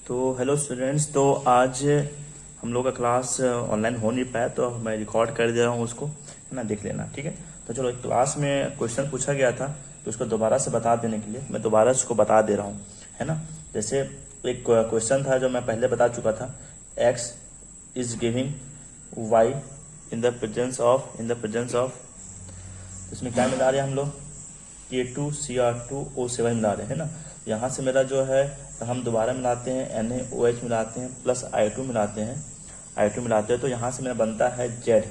तो hello students, तो आज हम लोग का क्लास ऑनलाइन हो नहीं पाया, तो मैं रिकॉर्ड कर दे रहा हूँ उसको, है ना, देख लेना। ठीक है। तो चलो, क्लास में क्वेश्चन पूछा गया था तो उसको दोबारा से बता देने के लिए मैं दोबारा उसको बता दे रहा हूँ, है ना। जैसे एक क्वेश्चन था जो मैं पहले बता चुका था, X is giving Y in the presence of इसमें क्या मिला रहे हैं हम लोग, K2Cr2O7 मिला रहे हैं ना। यहाँ से मेरा जो है हम दोबारा मिलाते हैं, NaOH मिलाते हैं प्लस I2 मिलाते हैं तो यहाँ से मेरा बनता है Z।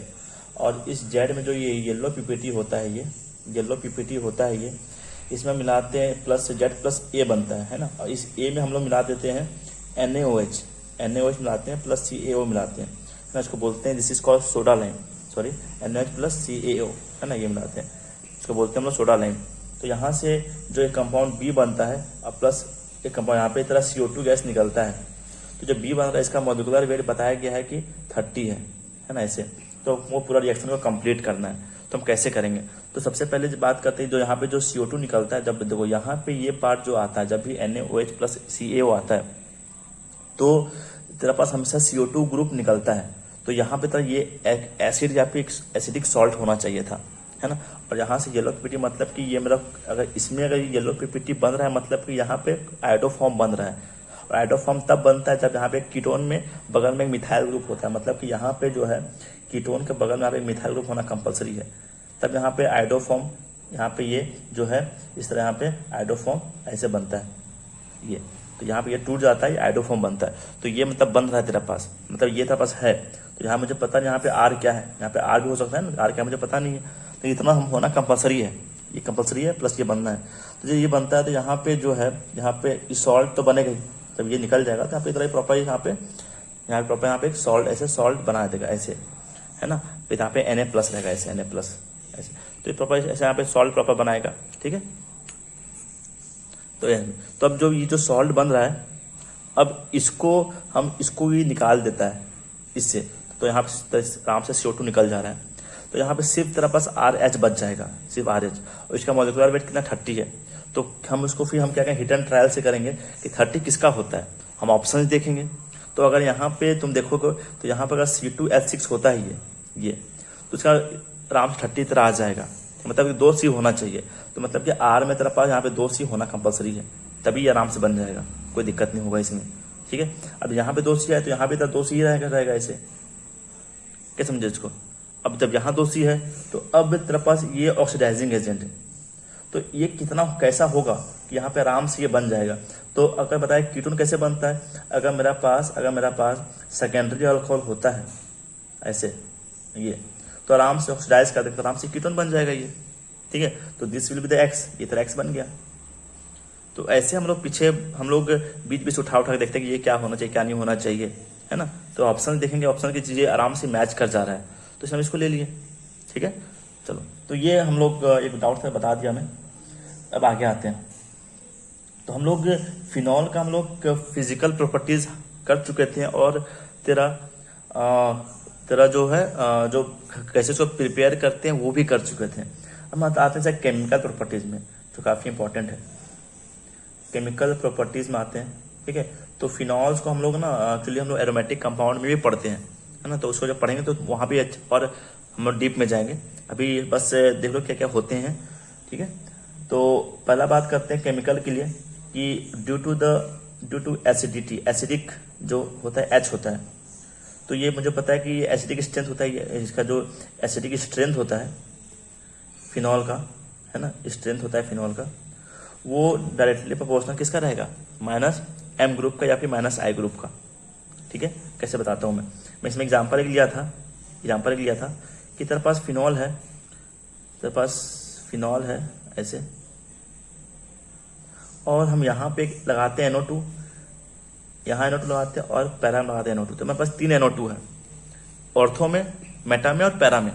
और इस Z में जो ये येलो पीपीटी होता है ये इसमें मिलाते हैं प्लस Z प्लस A बनता है ना। और इस A में हम लोग मिला देते हैं NaOH मिलाते हैं प्लस CaO मिलाते हैं ना। इसको बोलते हैं, this is called soda lime, sorry NaOH plus CaO, है ना, ये मिलाते हैं, इसको बोलते हैं हम लोग सोडा लाइम। तो यहाँ से जो एक कंपाउंड B बनता है और प्लस एक कंपाउंड यहाँ पे तरह CO2 गैस निकलता है। तो जो B बन रहा है इसका मॉलिक्यूलर वेट बताया गया है कि 30 है ना, ऐसे। तो वो पूरा रिएक्शन को कंप्लीट करना है, तो हम कैसे करेंगे। तो सबसे पहले जो बात करते हैं, जो यहाँ पे जो CO2 निकलता है, जब देखो यहाँ पे ये पार्ट जो आता है, जब भी NaOH प्लस CaO आता है तो तेरे पास हमेशा CO2 ग्रुप निकलता है। तो यहाँ पे तो ये एसिड या फिर एसिडिक सॉल्ट होना चाहिए था, है ना। और यहाँ से येलो पीपीटी मतलब कि ये मेरा अगर इसमें अगर येलो पीपीटी बन रहा है मतलब कि यहाँ पे आयोडोफॉर्म बन रहा है। और आयोडोफॉर्म तब बनता है जब यहाँ पे कीटोन में बगल में एक मिथाइल ग्रुप होता है, मतलब कि यहाँ पे जो है कीटोन के बगल में यहाँ पे मिथाइल ग्रुप होना कंपलसरी है, तब यहाँ पे आयोडोफॉर्म, यहाँ पे ये जो है इस तरह यहाँ पे आयोडोफॉर्म ऐसे बनता है ये। तो यहाँ पे ये टूट जाता है, आयोडोफॉर्म बनता है। तो ये मतलब बन रहा है तेरा पास, मतलब ये तेरा पास है। तो यहाँ मुझे पता नहीं यहाँ पे आर क्या है, यहाँ पे आर भी हो सकता है ना, आर क्या मुझे पता नहीं है। तो इतना हम होना कंपलसरी है, ये कंपलसरी है प्लस ये बनना है। तो जब ये बनता है तो यहाँ पे जो है यहाँ पे सॉल्ट तो बनेगा ही, जब ये निकल जाएगा तो यहाँ पे इतना प्रॉपर यहाँ पे एक सॉल्ट ऐसे सॉल्ट बना देगा ऐसे, है ना। फिर यहाँ पे Na प्लस रहेगा ऐसे, Na प्लस ऐसे। तो ये प्रॉपर ऐसे यहाँ पे सॉल्ट प्रॉपर बनाएगा, ठीक है। तो अब जो ये जो सॉल्ट बन रहा है, अब इसको ये निकाल देता है इससे। तो यहाँ पे आराम से CO2 निकल जा रहा है। तो यहाँ पे सिर्फ तेरा पास RH बच जाएगा, सिर्फ RH। और इसका मॉलिक्यूलर वेट कितना 30 है। तो हम उसको फिर हम क्या करेंगे, हिट एंड ट्रायल से करेंगे कि 30 किसका होता है। हम ऑप्शन देखेंगे, तो अगर यहाँ पे तुम देखोगे तो यहाँ पर अगर C2H6 होता है ये तो उसका आराम से 30 तरह आ जाएगा। मतलब कि 2 C होना चाहिए। तो मतलब कि R में तेरा पास यहाँ पे 2 C होना कंपलसरी है, तभी आराम से बन जाएगा, कोई दिक्कत नहीं होगा इसमें, ठीक है। अब यहाँ पे 2 C है तो यहाँ पे तो 2 C ही रहेगा ऐसे, क्या समझे इसको। अब जब यहाँ 2 C है तो अब तेरे पास ये ऑक्सीडाइजिंग एजेंट है, तो ये कितना कैसा होगा कि यहाँ पे आराम से ये बन जाएगा। तो अगर बताए कीटोन कैसे बनता है, अगर मेरा पास सेकेंडरी अल्कोहल होता है ऐसे ये, तो आराम से ऑक्सीडाइज कर देगा, तो आराम से कीटोन बन जाएगा ये, ठीक है। तो this will be the x, ये तेरा एक्स बन गया। तो ऐसे हम लोग बीच बीच उठा के देखते हैं कि ये क्या होना चाहिए क्या नहीं होना चाहिए, है ना। तो ऑप्शन देखेंगे, ऑप्शन की चीजें आराम से मैच कर जा रहा है, तो इसमें इसको ले लिए, ठीक है। चलो, तो ये हम लोग एक डाउट था बता दिया मैं। अब आगे आते हैं। तो हम लोग फिनॉल का हम लोग फिजिकल प्रॉपर्टीज कर चुके थे, और तेरा जो है जो कैसे उसको प्रिपेयर करते हैं वो भी कर चुके थे। अब आते हैं केमिकल प्रॉपर्टीज में, जो काफ़ी इंपॉर्टेंट है। केमिकल प्रॉपर्टीज में आते हैं, ठीक है। तो फिनॉल्स को हम लोग ना एक्चुअली हम लोग एरोमेटिक कंपाउंड में भी पढ़ते हैं, है ना। तो उसको जब पढ़ेंगे तो वहाँ भी और हम लोग डीप में जाएंगे। अभी बस देख लो क्या क्या होते हैं, ठीक है। तो पहला बात करते हैं केमिकल के लिए कि ड्यू टू एसिडिटी, एसिडिक जो होता है H होता है। तो ये मुझे पता है कि ये एसिडिक स्ट्रेंथ होता है, इसका जो एसिडिक स्ट्रेंथ होता है फिनॉल का, है ना, स्ट्रेंथ होता है फिनॉल का, वो डायरेक्टली प्रोपोर्शनल किसका रहेगा, -M ग्रुप का या फिर -I ग्रुप का, ठीक है। कैसे बताता हूँ मैं इसमें एग्जाम्पल एक लिया था कि तेरे पास फिनॉल है ऐसे, और हम यहाँ पे लगाते हैं NO2, यहाँ NO2 लगाते हैं और पैरा में लगाते हैं NO2। तो मेरे पास 3 NO2 है, ऑर्थो में, मेटा में और पैरा में।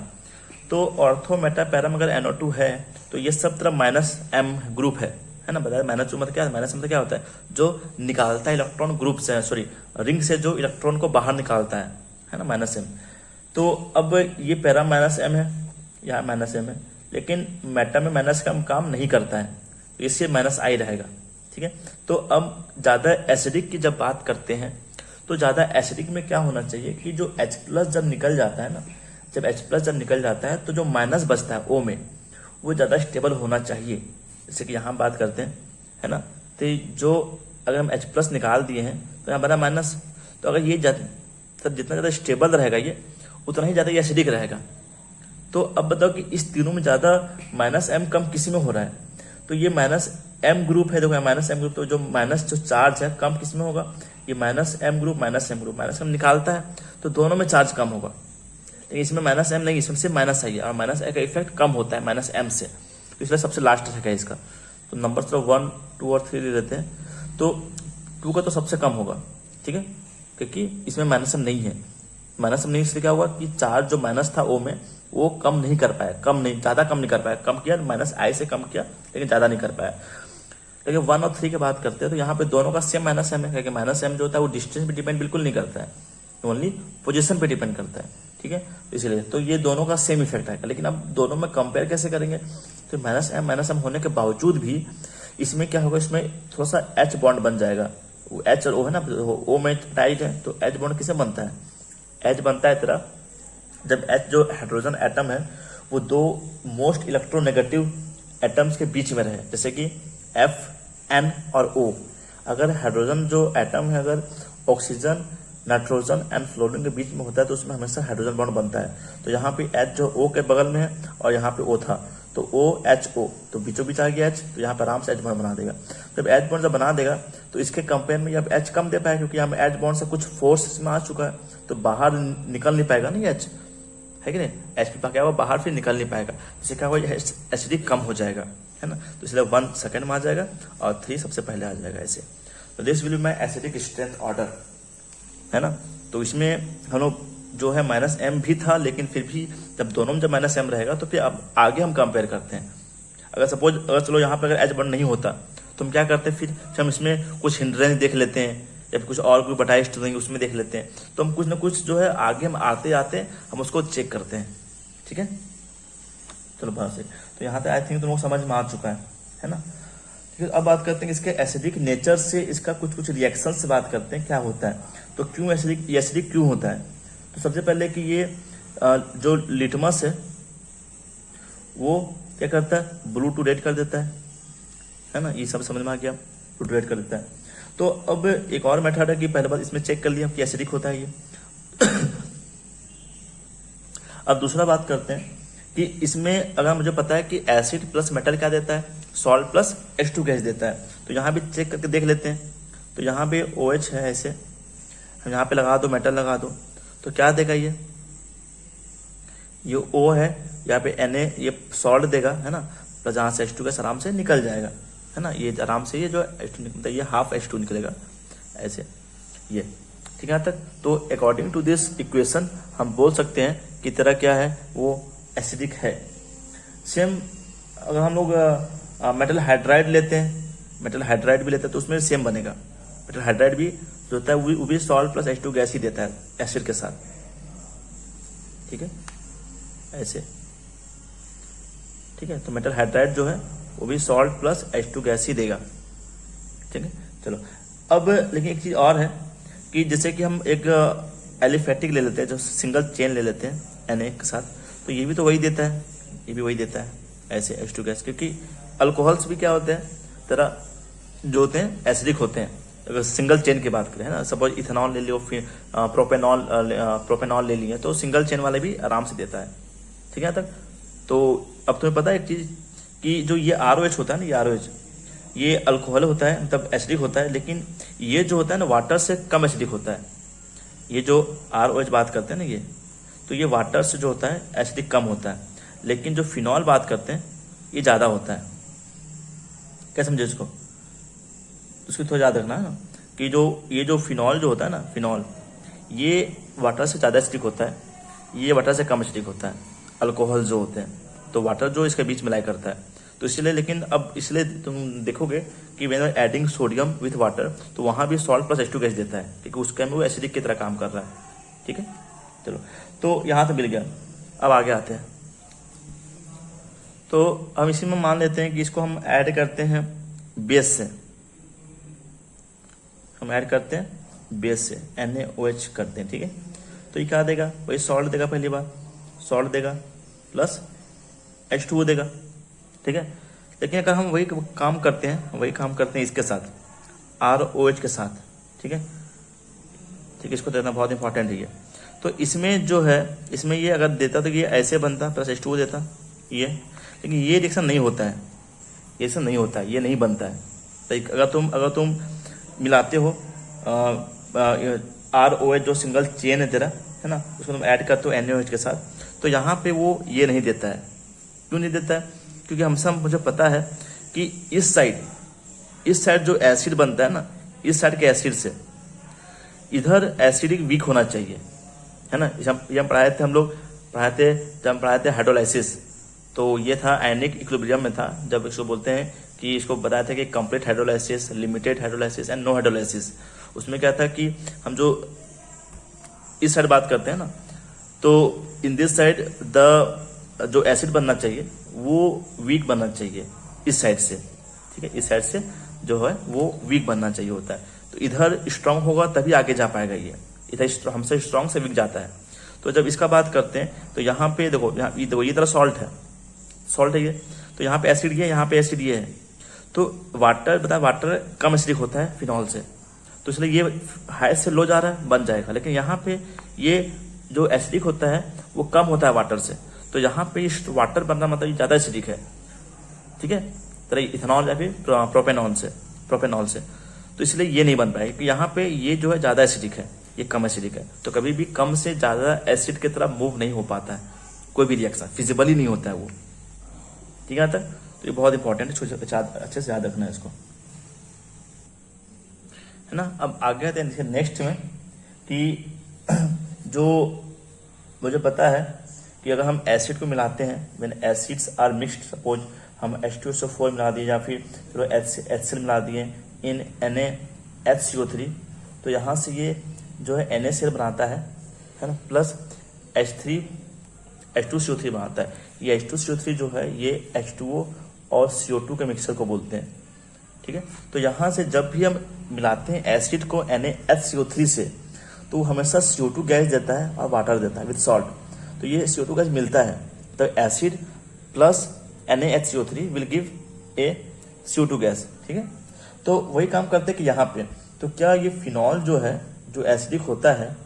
तो ऑर्थो मेटा पैरा में अगर NO2 है तो ये सब तरफ -M ग्रुप है ना। बताया माइनस मतलब क्या है, माइनस मतलब क्या होता है, जो निकालता है इलेक्ट्रॉन ग्रुप से, सॉरी रिंग से जो इलेक्ट्रॉन को बाहर निकालता है ना, -M। तो अब ये पैरा -M है, यहाँ -M है, लेकिन मेटा में माइनस का काम नहीं करता है, तो इससे -I रहेगा, ठीक है। तो अब ज़्यादा एसिडिक की जब बात करते हैं तो ज़्यादा एसिडिक में क्या होना चाहिए कि जो H+ जब निकल जाता है ना, जब H+ जब निकल जाता है तो जो माइनस बचता है O में वो ज़्यादा स्टेबल होना चाहिए। जैसे कि यहाँ बात करते हैं, है ना, तो जो अगर हम H+ निकाल दिए हैं तो यहाँ बना माइनस, तो अगर ये जितना ज़्यादा स्टेबल रहेगा ये उतना ही ज़्यादा ये एसिडिक रहेगा। तो अब बताओ कि इस तीनों में ज़्यादा -M कम किसी में हो रहा है, तो ये -M ग्रुप है। देखो -M ग्रुप, तो जो माइनस जो चार्ज है कम किस में होगा, ये -M ग्रुप -M निकालता है तो दोनों में चार्ज कम होगा, लेकिन इसमें -M नहीं, इसमें सिर्फ माइनस आई है और -A का इफेक्ट कम होता है -M से, तो इसलिए सबसे लास्ट रहेगा इसका। तो नंबर तो 1, 2 और 3 ले लेते हैं, तो 2 का तो सबसे कम होगा, ठीक है, क्योंकि इसमें -M नहीं है। -M नहीं इसलिए क्या हुआ कि चार्ज जो माइनस था O में वो कम नहीं कर पाया, ज़्यादा कम नहीं कर पाया, कम किया -I से कम किया लेकिन ज़्यादा नहीं कर पाया। लेकिन 1 और 3 की बात करते हैं तो यहाँ पे दोनों का सेम -M है, क्योंकि -M जो होता है वो डिस्टेंस पे डिपेंड बिल्कुल नहीं करता है, ओनली पोजीशन पे डिपेंड करता है, ठीक है। इसलिए तो ये दोनों का सेम इफेक्ट आएगा। लेकिन अब दोनों में कंपेयर कैसे करेंगे, तो -M होने के बावजूद भी इसमें क्या होगा, इसमें थोड़ा सा H बॉन्ड बन जाएगा। H और O है ना, O में टाइट है तो H बॉन्ड किसे बनता है, H बनता है तेरा जब H जो हाइड्रोजन एटम है वो दो मोस्ट इलेक्ट्रोनेगेटिव एटम्स के बीच में रहे, जैसे कि F, N और O। अगर हाइड्रोजन जो एटम है अगर ऑक्सीजन, नाइट्रोजन एंड फ्लोरीन के बीच में होता है तो उसमें हमेशा हाइड्रोजन बॉन्ड बनता है। तो यहाँ पे H जो O के बगल में है और यहाँ पे O था तो OHO, तो बीचों बीच आ गया H, तो यहाँ पर आराम से H बॉन्ड बना देगा। जब H बॉन्ड जब बना देगा तो इसके कंपेयर में अब H कम दे पाएगा, क्योंकि यहाँ पे H बॉन्ड से कुछ फोर्स इसमें आ चुका है, तो बाहर निकल नहीं पाएगा ना ये H, है कि नहीं, H पे क्या हुआ बाहर फिर निकल नहीं पाएगा, जिससे क्या हुआ एसिडिक कम हो जाएगा, है ना। तो इसलिए 1 सेकेंड में आ जाएगा और 3 सबसे पहले आ जाएगा ऐसे। तो this will be my acidic strength order, है ना। तो इसमें हम लोग जो है -M भी था, लेकिन फिर भी जब दोनों में जब -M रहेगा तो फिर अब आगे हम कंपेयर करते हैं। अगर सपोज अगर चलो यहाँ पर अगर H बॉन्ड नहीं होता तो हम क्या करते हैं, फिर हम इसमें कुछ हिंड्रेंस देख लेते हैं या फिर कुछ और कोई बटाइस्ट रहेंगे उसमें देख लेते हैं। तो हम कुछ ना कुछ जो है आगे हम आते आते हम उसको चेक करते हैं, ठीक है। चलो बस तो यहाँ तक आई थिंक तुम लोग समझ में आ चुका है ना। ठीक है, अब बात करते हैं इसके एसिडिक नेचर से, इसका कुछ रिएक्शन से बात करते हैं क्या होता है। तो क्यों एसिडिक क्यों होता है, तो सबसे पहले कि ये जो लिटमस है वो क्या करता है, ब्लू टू रेड कर देता है ना, ये सब समझ में आ गया, ब्लू टू रेड कर देता है। तो अब एक और मेथड है कि पहले बात इसमें चेक कर लिया कि एसिडिक होता है ये। अब दूसरा बात करते हैं कि इसमें अगर मुझे पता है कि एसिड प्लस मेटल क्या देता है, सॉल्ट प्लस H2 गैस देता है, तो यहाँ भी चेक करके देख लेते हैं। तो यहाँ पे OH है ऐसे, हम यहाँ पे लगा दो, मेटल लगा दो, तो क्या देगा ये O है, यहाँ पे Na ये सॉल्ट देगा, है ना, प्लस जहाँ से H2 गैस आराम से निकल जाएगा, है ना, ये आराम से ये जो H2 निकलता है ये हाफ H2 निकलेगा ऐसे, ये ठीक है तक। तो अकॉर्डिंग टू दिस इक्वेशन हम बोल सकते हैं कि तरह क्या है वो एसिडिक है। सेम अगर हम लोग मेटल हाइड्राइड लेते हैं, मेटल हाइड्राइड भी लेते हैं तो उसमें सेम बनेगा। मेटल हाइड्राइड भी जो होता है वो भी सॉल्ट प्लस H2 गैस ही देता है एसिड के साथ, ठीक है ऐसे, ठीक है। तो मेटल हाइड्राइड जो है वो भी सॉल्ट प्लस H2 गैस ही देगा, ठीक है। चलो अब लेकिन एक चीज और है कि जैसे कि हम एक एलिफेटिक ले लेते हैं, जो सिंगल चेन ले लेते हैं Na के साथ, तो ये भी तो वही देता है, ये भी वही देता है ऐसे H2 गैस, क्योंकि अल्कोहल्स भी क्या होते हैं तरह जो होते हैं एसिडिक होते हैं। अगर सिंगल चेन की बात करें, है ना, सपोज इथेनॉल ले लियो, फिर प्रोपेनॉल ले लिए, तो सिंगल चेन वाले भी आराम से देता है, ठीक है तक। तो अब तुम्हें पता है एक चीज कि जो ये ROH होता है ना, ये ROH ये अल्कोहल होता है, मतलब एसिडिक होता है, लेकिन ये जो होता है ना वाटर से कम एसिडिक होता है। ये जो ROH बात करते हैं ना ये, तो ये वाटर से जो होता है एसिडिक कम होता है, लेकिन जो फिनॉल बात करते हैं ये ज़्यादा होता है। क्या समझे इसको, उसको थोड़ा याद रखना है ना कि जो ये जो फिनॉल जो होता है ना, फिनॉल ये वाटर से ज़्यादा एसिडिक होता है, ये वाटर से कम एसिडिक होता है। अल्कोहल जो होते हैं तो वाटर जो इसके बीच मिलाई करता है, तो इसलिए लेकिन अब इसलिए तुम देखोगे कि when adding sodium with water तो वहाँ भी सॉल्ट प्लस H2 गैस देता है, क्योंकि उसके में वो एसिडिक की तरह काम कर रहा है, ठीक है। चलो तो यहाँ तो मिल गया, अब आगे आते हैं। तो हम इसी में मान लेते हैं कि इसको हम ऐड करते हैं बेस से, हम ऐड करते हैं बेस से NaOH करते हैं, ठीक है। तो ये क्या देगा, वही सॉल्ट देगा, पहली बार सॉल्ट देगा प्लस H2O देगा, ठीक है। लेकिन अगर हम वही काम करते हैं इसके साथ ROH के साथ, ठीक है, इसको देना बहुत इंपॉर्टेंट है ये। तो इसमें जो है, इसमें ये अगर देता तो ये ऐसे बनता प्लस H2O देता ये, लेकिन ये रिएक्शन नहीं होता है, ये नहीं बनता है। तो अगर तुम मिलाते हो ROH जो सिंगल चेन है तेरा, है ना, उसको तुम ऐड करते हो NaOH के साथ, तो यहाँ पे वो ये नहीं देता है। क्यों नहीं देता है? क्योंकि मुझे पता है कि इस साइड जो एसिड बनता है ना, इस साइड के एसिड से इधर एसिडिक वीक होना चाहिए, है ना। ये हम पढ़ाए थे, जब हम पढ़ाए थे हाइड्रोलाइसिस, तो ये था आयनिक इक्विलिब्रियम में था, जब इसको बोलते हैं कि इसको बताया था कि complete hydrolysis, limited hydrolysis and no hydrolysis. उसमें क्या था कि हम जो इस साइड बात करते हैं ना, तो इन दिस साइड जो एसिड बनना चाहिए वो वीक बनना चाहिए इस साइड से, ठीक है। इस साइड से जो है वो वीक बनना चाहिए होता है। तो इधर स्ट्रांग होगा तभी आगे जा पाएगा ये, इधर हमसे स्ट्रांग से वीक जाता है। तो जब इसका बात करते हैं तो यहाँ पे देखो, ये तरह सॉल्ट है ये, तो यहाँ पे एसिड ये, यहाँ पे एसिड ये है। तो वाटर कम एसिडिक होता है फिनॉल से, तो इसलिए ये हाई से लो जा रहा है, बन जाएगा। लेकिन यहाँ पे ये जो एसिडिक होता है वो कम होता है वाटर से, तो यहाँ पे वाटर बनना मतलब ज़्यादा एसिडिक है, ठीक है, तरह इथेनॉल या फिर प्रोपेनॉल से। तो इसलिए ये नहीं बन पाएगा, क्योंकि यहाँ पे ये जो है ज़्यादा एसिडिक है, ये कम एसिडिक है। तो कभी भी कम से ज़्यादा एसिड की तरफ मूव नहीं हो पाता है, कोई भी रिएक्शन फिजिबली नहीं होता है वो, ठीक है। तो ये बहुत इंपॉर्टेंट है, अच्छे से याद रखना है इसको, है ना। अब आगे आते हैं नेक्स्ट में कि जो मुझे पता है कि अगर हम एसिड को मिलाते हैं, when acids are mixed, suppose हम H2SO4 मिला दिए या फिर चलो HCl मिला दिए इन NaHCO3, तो यहाँ से ये जो है NaCl बनाता है ना, प्लस H2CO3 बनाता है। ये H2CO3 जो है ये H2O और CO2 के मिक्सचर को बोलते हैं, ठीक है। तो यहाँ से जब भी हम मिलाते हैं एसिड को NaHCO3 से, तो हमेशा CO2 गैस देता है और वाटर देता है विद सॉल्ट। तो ये CO2 गैस मिलता है, तो acid plus NaHCO3 will give a CO2 gas, ठीक है। तो वही काम करते हैं कि यहाँ पे, तो क्या ये फिनॉल जो है, जो एसिडिक होता है,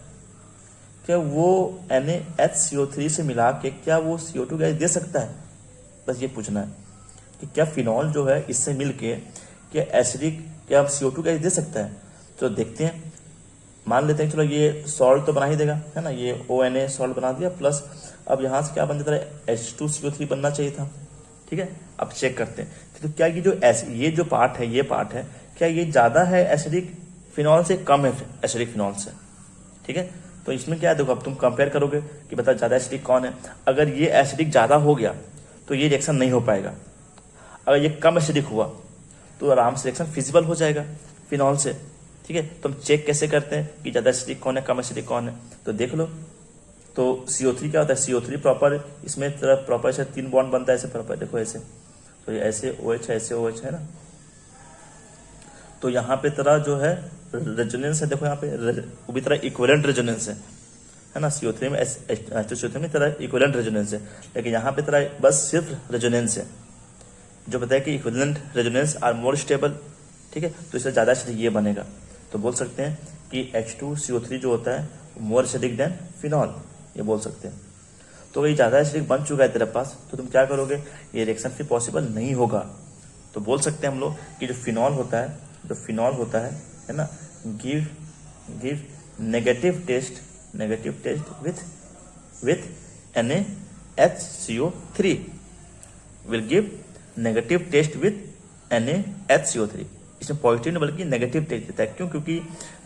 क्या वो NaHCO3 से मिला के क्या वो CO2 गैस दे सकता है? बस ये पूछना है कि क्या फिनॉल जो है इससे मिल के क्या एसिडिक, क्या CO2 गैस दे सकता है? तो देखते हैं, मान लेते हैं चलो ये सॉल्ट तो बना ही देगा, है ना, ये ONA सॉल्ट बना दिया, प्लस अब यहाँ से क्या बन जाता है, H2CO3 बनना चाहिए था, ठीक है। अब चेक करते हैं तो क्या ये जो पार्ट है, ये पार्ट है, क्या ये ज़्यादा है एसिडिक फिनॉल से, कम है एसिडिक फिनॉल से, ठीक है। तो इसमें क्या है, देखो अब तुम कंपेयर करोगे कि बता ज़्यादा एसिडिक कौन है। अगर ये एसिडिक ज़्यादा हो गया तो ये रिएक्शन नहीं हो पाएगा, अगर ये कम एसिडिक हुआ तो आराम से रिएक्शन फिजिबल हो जाएगा फिनॉल से, ठीक है। तो हम चेक कैसे करते हैं कि ज़्यादा एसिडिक कौन है, कम एसिडिक कौन है, तो देख लो। तो CO3 क्या होता है, CO3 प्रॉपर, इसमें तरह प्रॉपर से 3 बॉन्ड बनता है ऐसे प्रॉपर, देखो ऐसे, तो ये ऐसे OH है, ऐसे OH है ना। तो यहाँ पे तरह जो है रेजोनेंस है, देखो यहाँ पे वो भी तरह इक्विवेलेंट रेजोनेंस है ना। CO3 में H2CO3 में तरह इक्विवेलेंट रेजोनेंस है, लेकिन यहाँ पे तरह बस सिर्फ रेजोनेंस है, जो बताया कि equivalent resonance are more stable, ठीक है। तो इससे ज़्यादा एसिडिक ये बनेगा, तो बोल सकते हैं कि H2CO3 जो होता है मोर एसिडिक देन फिनॉल, ये बोल सकते हैं। तो ये ज़्यादा एसिडिक बन चुका है तेरे पास, तो तुम क्या करोगे, ये रिएक्शन फिर पॉसिबल नहीं होगा। तो बोल सकते हैं हम लोग कि जो फिनॉल होता है ना, give negative test with NaHCO3 will give negative test with NaHCO3। इसमें पॉजिटिव नहीं बल्कि नेगेटिव टेस्ट देता है। क्यों? क्योंकि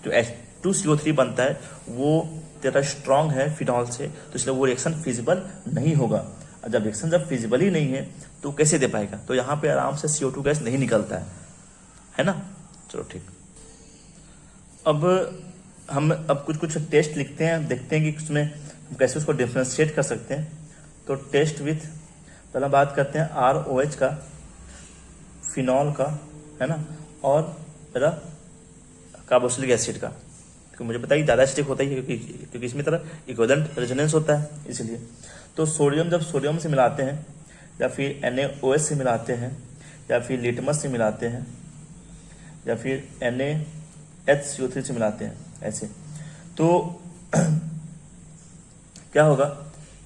जो H2CO3 बनता है वो तेरा स्ट्रॉन्ग है फिनॉल से, तो इसलिए वो रिएक्शन फिजिबल नहीं होगा। और जब रिएक्शन जब ही नहीं है तो कैसे दे पाएगा? तो यहाँ पे आराम से CO2 गैस नहीं निकलता है ना। चलो ठीक, अब हम कुछ टेस्ट लिखते हैं, देखते हैं कि उसमें हम कैसे उसको डिफ्रेंशिएट कर सकते हैं। तो टेस्ट विथ, पहला बात करते हैं ROH का, फिनॉल का, है ना, और मेरा कार्बोक्सिलिक एसिड का, क्योंकि मुझे पता है कि ज़्यादा एसिडिक होता ही है, क्योंकि इसमें तरह इक्विवेलेंट रेजोनेंस होता है इसलिए। तो सोडियम जब सोडियम से मिलाते हैं या फिर NaOH से मिलाते हैं या फिर लिटमस से मिलाते हैं या फिर NaHCO3 से मिलाते हैं ऐसे, तो क्या होगा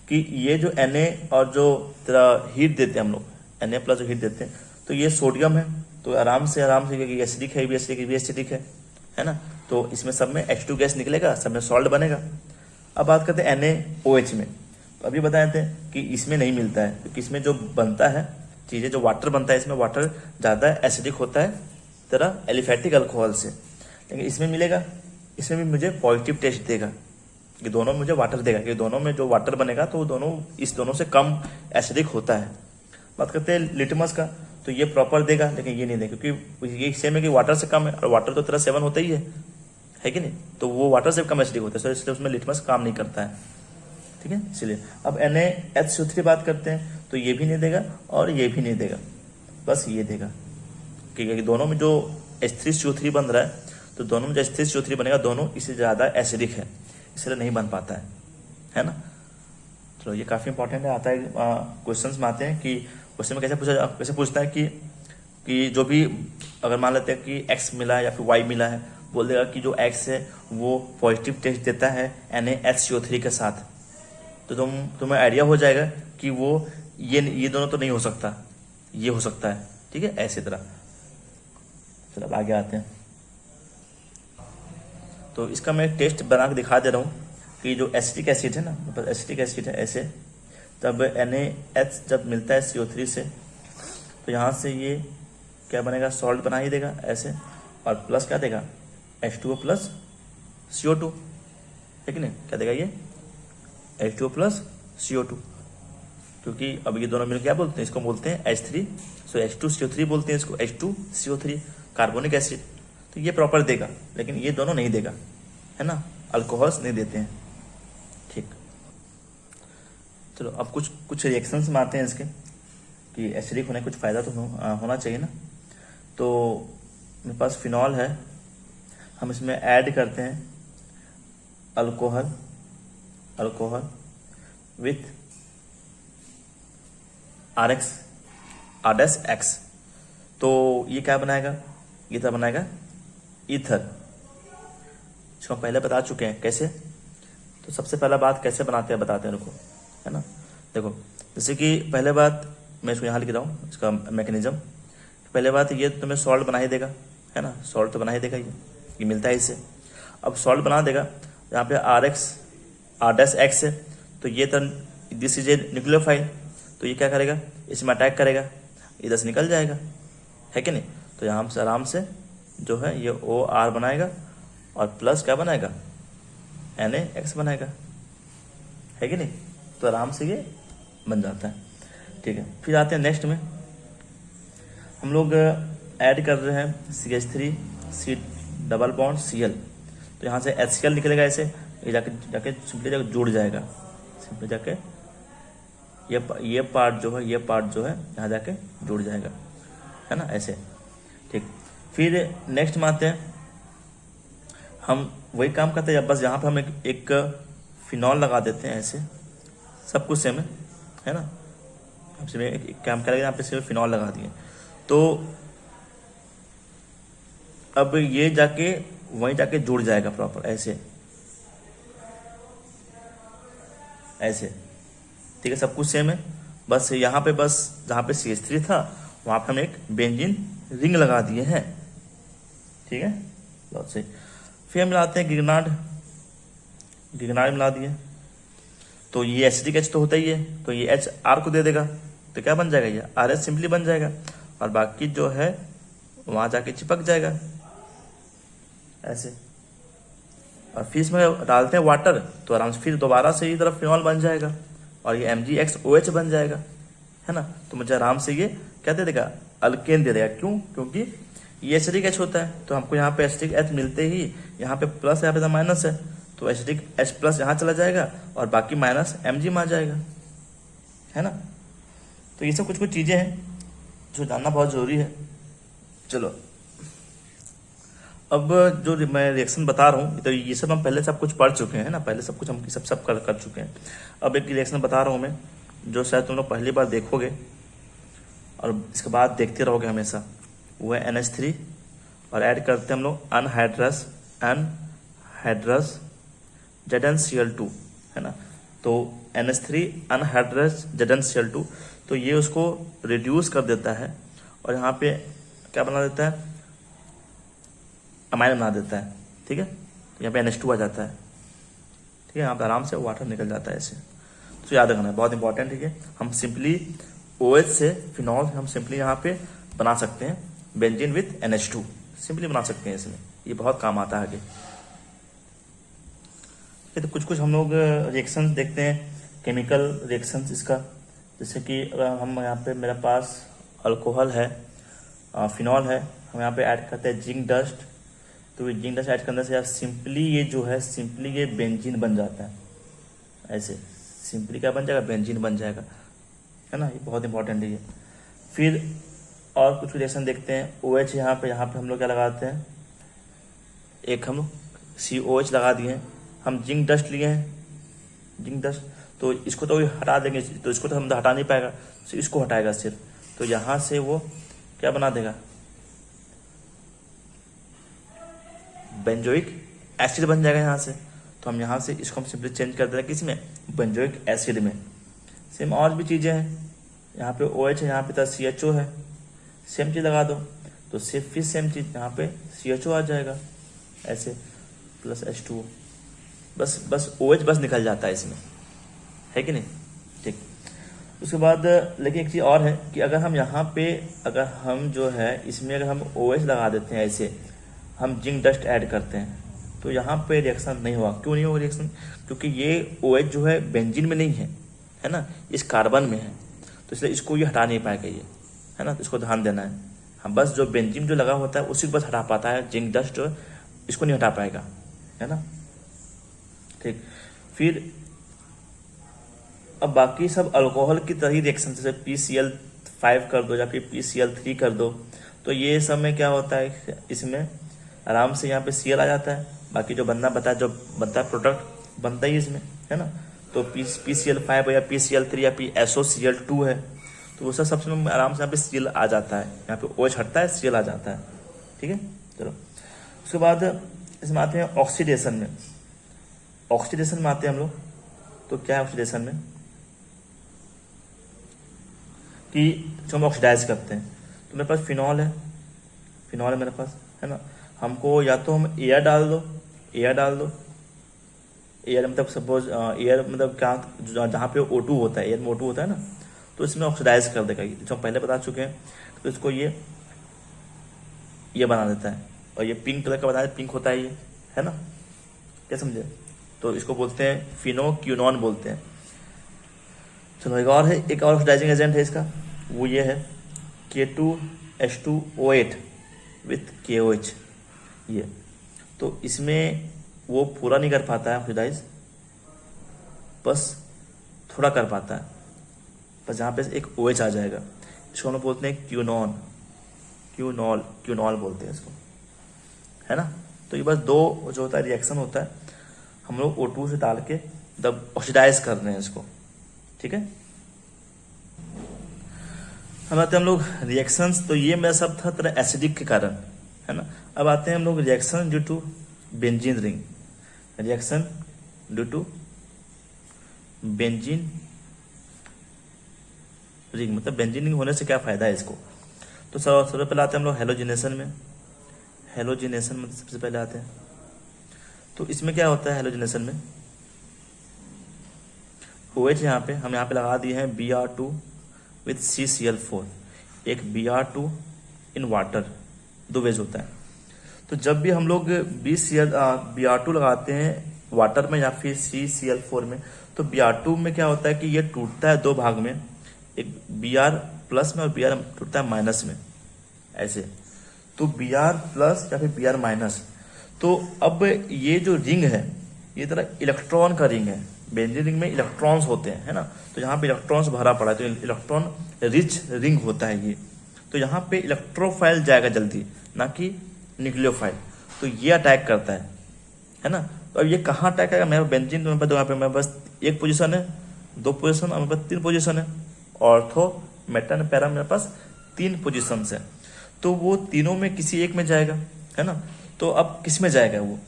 कि ये जो Na और जो तेरा हीट देते हैं हम लोग, Na प्लस जो हीट देते हैं, तो ये सोडियम है, तो आराम से क्योंकि एसिडिक है, भी एसिडिक है ना, तो इसमें सब में H2 गैस निकलेगा, सब में सॉल्ट बनेगा। अब बात करते हैं NaOH में, तो अभी बताए थे कि इसमें नहीं मिलता है, क्योंकि इसमें जो बनता है चीज़ें, जो वाटर बनता है, इसमें वाटर ज़्यादा एसिडिक होता है तेरा एलिफेटिक अल्कोहल से, लेकिन इसमें मिलेगा, इसमें भी मुझे पॉजिटिव टेस्ट देगा, कि दोनों में मुझे वाटर देगा, कि दोनों में जो वाटर बनेगा तो दोनों इस दोनों से कम एसिडिक होता है। बात करते हैं लिटमस का, तो ये प्रॉपर देगा, लेकिन ये नहीं देगा, क्योंकि ये सेम है कि वाटर से कम है, और वाटर तो तेरा 7 होता ही है कि नहीं, तो वो वाटर से कम एसिडिक होता है, इसलिए उसमें लिटमस काम नहीं करता है, ठीक है। इसलिए अब NaHCO3 बात करते हैं, तो ये भी नहीं देगा और ये भी नहीं देगा, बस ये देगा, क्योंकि दोनों में जो H3CO3 बन रहा है, तो दोनों में जो H3CO3 बनेगा, दोनों इससे ज़्यादा एसिडिक है, इसलिए नहीं बन पाता है ना। चलो ये काफ़ी इंपॉर्टेंट है, आता है क्वेश्चंस में आते हैं कि क्वेश्चन में कैसे पूछता है कि जो भी अगर मान लेते हैं कि x मिला है या फिर y मिला है, बोल देगा कि जो x है वो पॉजिटिव टेस्ट देता है NaHCO3 के साथ, तो तुम्हें आइडिया हो जाएगा कि वो ये दोनों तो नहीं हो सकता, ये हो सकता है, ठीक है, ऐसी तरह। चलो अब आगे आते हैं। तो इसका मैं टेस्ट बना के दिखा दे रहा हूँ कि जो एसिटिक एसिड है ना, एसिटिक एसिड है ऐसे, तब NaH जब मिलता है CO3 से, तो यहाँ से ये क्या बनेगा, सॉल्ट बना ही देगा ऐसे, और प्लस क्या देगा, H2O प्लस CO2, है कि नहीं, क्या देगा ये H2O प्लस CO2, क्योंकि अब ये दोनों मिलकर क्या बोलते हैं, इसको बोलते हैं H3, सो H2CO3 बोलते हैं इसको, H2CO3 कार्बोनिक एसिड, तो ये प्रॉपर देगा, लेकिन ये दोनों नहीं देगा, है ना, अल्कोहल्स नहीं देते हैं, ठीक। चलो अब कुछ रिएक्शंस में आते हैं इसके, कि एसिडिक होने का कुछ फ़ायदा तो होना चाहिए ना। तो मेरे पास फिनॉल है, हम इसमें ऐड करते हैं अल्कोहल विथ R-X, तो ये क्या बनाएगा, ये तो बनाएगा ईथर, इसको हम पहले बता चुके हैं कैसे। तो सबसे पहला बात कैसे बनाते हैं बताते हैं उनको, है ना। देखो जैसे कि पहले बात मैं इसको यहाँ लिख रहा हूँ, इसका मैकेनिज्म। पहले बात ये तुम्हें सॉल्ट बना ही देगा, है ना, सॉल्ट तो बना ही देगा, ये मिलता है इससे। अब सॉल्ट बना देगा, यहाँ पे R-X है, तो ये तो दिस इज ए न्यूक्लियोफाइल, तो ये क्या करेगा, इसमें अटैक करेगा, इधर से निकल जाएगा, है कि नहीं। तो यहाँ से आराम से जो है ये OR बनाएगा, और प्लस क्या बनाएगा, NaX बनाएगा, है कि नहीं, तो आराम से ये बन जाता है, ठीक है। फिर आते हैं नेक्स्ट में, हम लोग ऐड कर रहे हैं CH3 डबल बॉन्ड Cl, तो यहाँ से HCl निकलेगा ऐसे, ये जाके सिंपली जाके जुड़ जाएगा, सिंपली जाके ये पार्ट जो है यहाँ जाके जुड़ जाएगा, है ना, ऐसे, ठीक। फिर नेक्स्ट में आते हैं, हम वही काम करते हैं, बस यहाँ पे हम एक फिनॉल लगा देते हैं ऐसे, सब कुछ सेम है ना, हमसे एक काम करेंगे, यहाँ पे सिर्फ फिनॉल लगा दिए, तो अब ये जाके वहीं जाके जुड़ जाएगा प्रॉपर ऐसे, ठीक है, सब कुछ सेम है। बस यहाँ पे बस जहाँ पे CH3 था वहाँ पे हम एक बेंजीन रिंग लगा दिए हैं, ठीक है, बहुत सही। फिर हम मिलाते हैं गिगनार्ड मिला दिए, तो ये एसिडिक H तो होता ही है, तो ये H R को दे देगा, तो क्या बन जाएगा, ये RH सिंपली बन जाएगा, और बाकी जो है वहाँ जाके चिपक जाएगा ऐसे। और फिर इसमें डालते हैं वाटर, तो आराम से फिर दोबारा से ये तरफ फिनॉल बन जाएगा, और ये MgXOH बन जाएगा, है ना। तो मुझे आराम से ये क्या दे देगा, अल्केन दे देगा, क्यों, क्योंकि ये एसिडिक H होता है, तो हमको यहाँ पे एसिडिक H मिलते ही यहाँ पे प्लस, यहाँ पे तो माइनस है, तो एसिडिक H प्लस यहाँ चला जाएगा, और बाकी माइनस Mg में आ जाएगा, है ना। तो ये सब कुछ चीज़ें हैं जो जानना बहुत ज़रूरी है। चलो अब जो मैं रिएक्शन बता रहा हूँ तो ये सब हम पहले सब कुछ पढ़ चुके हैं ना, पहले सब कुछ हम सब कर चुके हैं। अब एक रिएक्शन बता रहा हूँ मैं जो शायद तुम लोग पहली बार देखोगे और इसके बाद देखते रहोगे हमेशा। वो है NH3 और ऐड करते हैं हम लोग अनहाइड्रस ZnCl2, है ना। तो NH3 अनहाइड्रस ZnCl2, तो ये उसको रिड्यूस कर देता है और यहाँ पे क्या बना देता है, अमाइन बना देता है। ठीक है, तो यहाँ पे NH2 आ जाता है। ठीक है, यहाँ पे आराम से वाटर निकल जाता है ऐसे। तो याद रखना है, बहुत इंपॉर्टेंट। ठीक है, हम सिंपली OH से फिनॉल हम सिंपली यहाँ पे बना सकते हैं बेंजीन विथ NH2, सिंपली बना सकते हैं इसमें, ये बहुत काम आता है आगे। तो कुछ कुछ हम लोग रिएक्शंस देखते हैं, केमिकल रिएक्शंस इसका। जैसे कि हम यहाँ पे मेरे पास अल्कोहल है, फिनॉल है, हम यहाँ पे ऐड करते हैं जिंक डस्ट। तो जिंक डस्ट ऐड करने से यार सिंपली ये जो है सिंपली ये बेंजीन बन जाता है। ऐसे सिंपली क्या बन जाएगा, बेंजीन बन जाएगा, है ना। ये बहुत इंपॉर्टेंट है ये। फिर और कुछ रिएक्शन देखते हैं। OH यहाँ पे हम लोग क्या लगाते हैं, एक हम लोग COH लगा दिए हैं। हम जिंक डस्ट लिए हैं, जिंक डस्ट, तो इसको तो हटा देंगे, तो इसको तो हम हटा नहीं पाएगा, तो इसको हटाएगा सिर्फ। तो यहाँ से वो क्या बना देगा, बेंजोइक एसिड बन जाएगा यहाँ से। तो हम यहाँ से इसको हम सिंपली चेंज कर देंगे किस में, बेंजोइक एसिड में। सेम और भी चीज़ें हैं, यहाँ पे OH है, यहाँ पे CHO है, सेम चीज़ लगा दो तो सिर्फ फिर सेम चीज़ यहाँ पे CHO आ जाएगा ऐसे, प्लस H2O। बस OH बस निकल जाता है इसमें, है कि नहीं। ठीक, उसके बाद लेकिन एक चीज़ और है कि अगर हम यहाँ पे अगर हम जो है इसमें अगर हम OH लगा देते हैं ऐसे, हम जिंक डस्ट ऐड करते हैं, तो यहाँ पे रिएक्शन नहीं होगा। क्यों नहीं होगा रिएक्शन, क्योंकि ये OH जो है बेंजीन में नहीं है ना, इस कार्बन में है, तो इसलिए इसको ये हटा नहीं पाएगा ये, है ना। तो इसको ध्यान देना है, हम बस जो बेंजीन जो लगा होता है उसी को बस हटा पाता है, जिंक डस्ट जो इसको नहीं हटा पाएगा, है ना। ठीक, फिर अब बाकी सब अल्कोहल की तरह रिएक्शन, जैसे PCl5 कर दो या फिर PCl3 कर दो, तो ये सब में क्या होता है, इसमें आराम से यहाँ पे Cl आ जाता है, बाकी जो बनना बता जो बनता है प्रोडक्ट बनता ही इसमें, है ना। तो PCl5 या PCl3 या SOCl2 है, तो वो सबसे में आराम से यहाँ पे Cl आ जाता है, यहाँ पे OH हटता है, Cl आ जाता है। ठीक है, चलो उसके बाद इसमें आते हैं ऑक्सीडेशन में। ऑक्सीडेशन में आते हैं हम लोग, तो क्या है ऑक्सीडेशन में कि जो हम ऑक्सीडाइज करते हैं, तो मेरे पास फिनॉल है मेरे पास, है ना। हमको या तो हम एयर डाल दो, एयर मतलब सपोज एयर मतलब क्या, जहाँ पे O2 होता है, एयर में O2 होता है ना, तो इसमें ऑक्सीडाइज कर देगा, जो हम पहले बता चुके हैं। तो इसको ये बना देता है, और ये पिंक कलर का बताया, पिंक होता है ये, है ना, क्या समझे। तो इसको बोलते हैं फिनोक्यूनॉन बोलते हैं। चलो एक और है, एक और ऑक्सीडाइजिंग एजेंट है इसका, वो ये है K2H2O8 विथ KOH। ये तो इसमें वो पूरा नहीं कर पाता है ऑक्सीडाइज, बस थोड़ा कर पाता है, बस यहाँ पे एक OH आ जाएगा। इसको हम लोग बोलते हैं क्यूनॉल बोलते हैं इसको, है ना। तो ये बस दो जो होता है रिएक्शन होता है, हम लोग O2 से डाल के तब ऑक्सीडाइज कर रहे हैं इसको। ठीक है, हम आते हैं हम लोग रिएक्शंस, तो ये मेरा सब था तरह एसिडिक के कारण, है ना। अब आते हैं हम लोग reaction due to benzene ring, reaction due to benzene ring, मतलब बेंजीन रिंग होने से क्या फायदा है इसको। तो सबसे पहले आते हैं हम लोग हेलोजिनेशन में सबसे पहले आते हैं। तो इसमें क्या होता है हेलोजिनेशन में, OH यहाँ पे हम यहाँ पे लगा दिए हैं Br2 विथ CCl4, एक Br2 इन वाटर, दो वेज होता है। तो जब भी हम लोग Br2 लगाते हैं वाटर में या फिर CCl4 में, तो Br2 में क्या होता है कि ये टूटता है दो भाग में, एक Br प्लस में और Br टूटता है माइनस में ऐसे। तो Br प्लस या फिर Br माइनस, तो अब ये जो रिंग है ये तरह इलेक्ट्रॉन का रिंग है, बेंजीन रिंग में इलेक्ट्रॉन्स होते हैं, है ना। तो यहाँ पे इलेक्ट्रॉन्स भरा पड़ा है, तो इलेक्ट्रॉन रिच रिंग होता है ये। तो यहाँ पे इलेक्ट्रोफाइल जाएगा जल्दी, ना कि न्यूक्लियोफाइल। तो ये अटैक करता है ना। तो अब ये कहाँ अटैक करेगा, मेरे बेंजीन तो मेरे पास यहाँ पे मेरे पास एक पोजीशन है, दो पोजीशन और मेरे पास तीन पोजीशन है। ऑर्थो मेटन पैरा मेरे पास तीन पोजीशन है, तो वो तीनों में किसी एक में जाएगा, है ना। तो अब किस में जाएगा वो,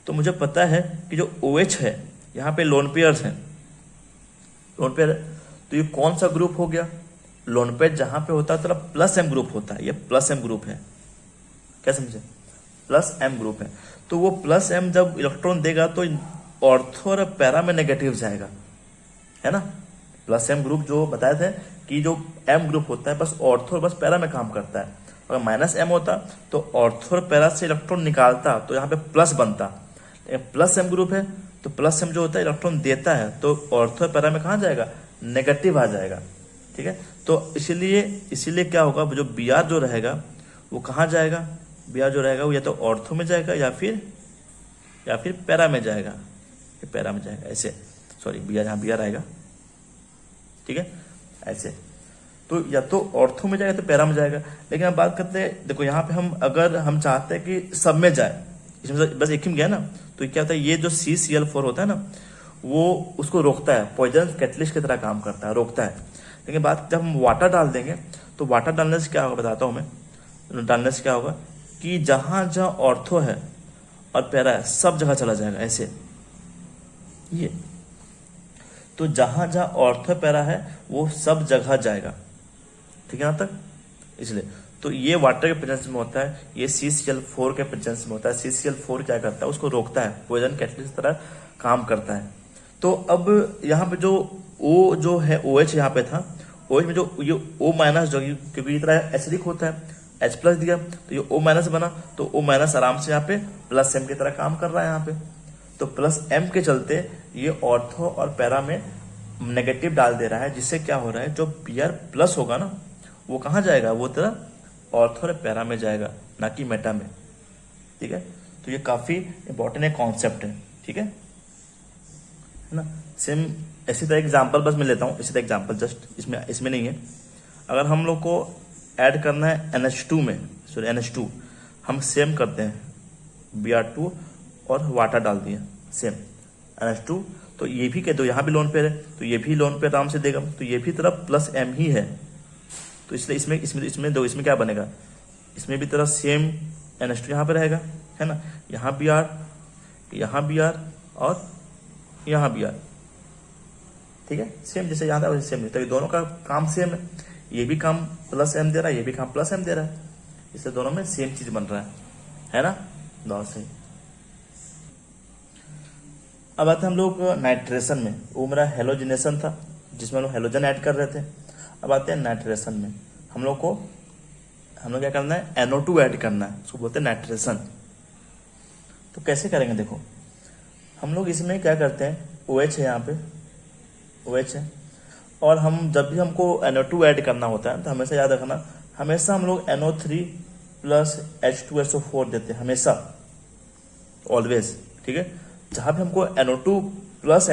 तो मुझे पता है कि जो OH है यहाँ पे लोन पेयर्स हैं, लोन पेयर, तो ये कौन सा ग्रुप हो गया, लोन पेयर जहाँ पे होता है तो प्लस एम ग्रुप होता है, ये प्लस एम ग्रुप है, क्या समझे, प्लस एम ग्रुप है। तो वो प्लस एम जब इलेक्ट्रॉन देगा तो ऑर्थो और पैरा में नेगेटिव जाएगा, है ना। प्लस एम ग्रुप जो बताए थे कि जो एम ग्रुप होता है बस ऑर्थो और बस पैरा में काम करता है, अगर माइनस एम होता तो ऑर्थो और पैरा से इलेक्ट्रॉन निकालता तो यहाँ पे प्लस बनता। प्लस एम ग्रुप है तो प्लस एम जो होता है इलेक्ट्रॉन देता है, तो ऑर्थो और पैरा में कहाँ जाएगा, नेगेटिव आ जाएगा, ठीक है। तो इसीलिए क्या होगा, जो बी आर जो रहेगा वो कहाँ जाएगा, बी आर जो रहेगा वो या तो ऑर्थो में जाएगा या फिर पैरा में जाएगा, पैरा में जाएगा ऐसे, सॉरी बी आर, यहाँ बी आर आएगा, ठीक है ऐसे। तो या तो ऑर्थो में जाएगा तो पैरा में जाएगा। लेकिन अब बात करते हैं, देखो यहाँ पे हम अगर हम चाहते हैं कि सब में जाए, इसमें बस एक ही में गया ना, तो क्या होता है, ये जो CCl4 होता है ना वो उसको रोकता है, पॉइजन कैटलिस्ट की तरह काम करता है, रोकता है। लेकिन बात जब हम वाटर डाल देंगे तो वाटर डालने से क्या होगा बताता हूँ मैं, डालने से क्या होगा कि जहाँ जहाँ ऑर्थो है और पैरा है सब जगह चला जाएगा ऐसे, ये तो जहाँ जहाँ ऑर्थो पैरा है वो सब जगह जाएगा, ठीक है यहाँ तक। इसलिए तो ये वाटर के प्रेजेंस में होता है, ये CCl4 के प्रेजेंस में होता है। CCl4 क्या करता है, उसको रोकता है, पॉइजन कैटलिस्ट की तरह काम करता है। तो अब यहाँ पे जो O जो है OH यहाँ पे था, OH में जो ये O माइनस जो क्योंकि ये तरह एसिडिक होता है, H प्लस दिया तो ये O माइनस बना, तो O माइनस आराम से यहाँ पे प्लस M की तरह काम कर रहा है यहाँ पे। तो प्लस M के चलते ये ऑर्थो और पैरा में नेगेटिव डाल दे रहा है, जिससे क्या हो रहा है, जो Br प्लस होगा ना वो कहाँ जाएगा, वो तरह ऑर्थो और पैरा में जाएगा, ना कि मेटा में, ठीक है। तो ये काफी इंपॉर्टेंट एक कॉन्सेप्ट है, ठीक है ना। सेम ऐसी तरह एग्जांपल बस मैं लेता हूँ, इसी तरह एग्जांपल जस्ट इसमें नहीं है। अगर हम लोग को ऐड करना है NH2 में, सॉरी NH2, हम सेम करते हैं Br2 और वाटर डाल दिया सेम NH2, तो ये भी कह दो यहाँ भी लोन पेयर है तो ये भी लोन पेयर आराम से देगा, तो ये भी तरफ प्लस M ही है, तो इसलिए इसमें दो, इसमें क्या बनेगा, इसमें भी तरह सेम NH2 यहाँ पे रहेगा, है ना। यहाँ Br, यहाँ Br और यहाँ Br, ठीक है, सेम जैसे यहाँ था वैसे सेम, तो दोनों का काम सेम है, ये भी काम प्लस M दे रहा है, ये भी काम प्लस M दे रहा है, इससे दोनों में सेम चीज बन रहा है ना, दोनों सही। अब आते हैं हम लोग नाइट्रेशन में, वो मेरा हेलोजिनेशन था जिसमें हम लोग हेलोजन ऐड कर रहे थे। अब आते हैं नाइट्रेशन में, हम लोग क्या करना है, NO2 ऐड करना है, उसको बोलते हैं नाइट्रेशन। तो कैसे करेंगे, देखो हम लोग इसमें क्या करते हैं, OH है यहाँ पे, OH है, और हम जब भी हमको NO2 ऐड करना होता है तो हमेशा याद रखना, हमेशा हम लोग NO3 प्लस H2SO4 देते हैं, हमेशा, ऑलवेज, ठीक है। जहाँ भी हमको NO2 प्लस